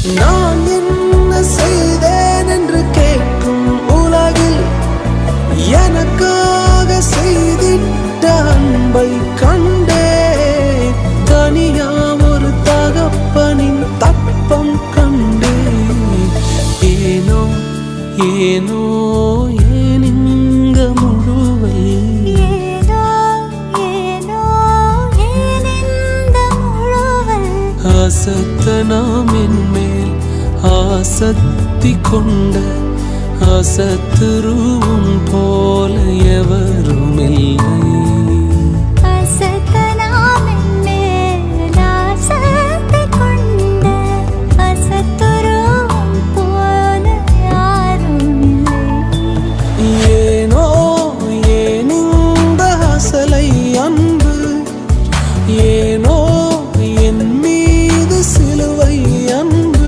நான் என்ன செய்தேன் என்று கேட்கும் உலகில் எனக்காக செய்திட்ட அன்பை கண்டே. தனியா ஒரு தகப்பனின் தப்பம் கண்டே. ஏனோ ஏனோ ஏன் இங்க முழுவை அசத்தனாம் என்மேல் ஆசக்தி கொண்ட அசத்துருவும் போல எவரும் இல்லை.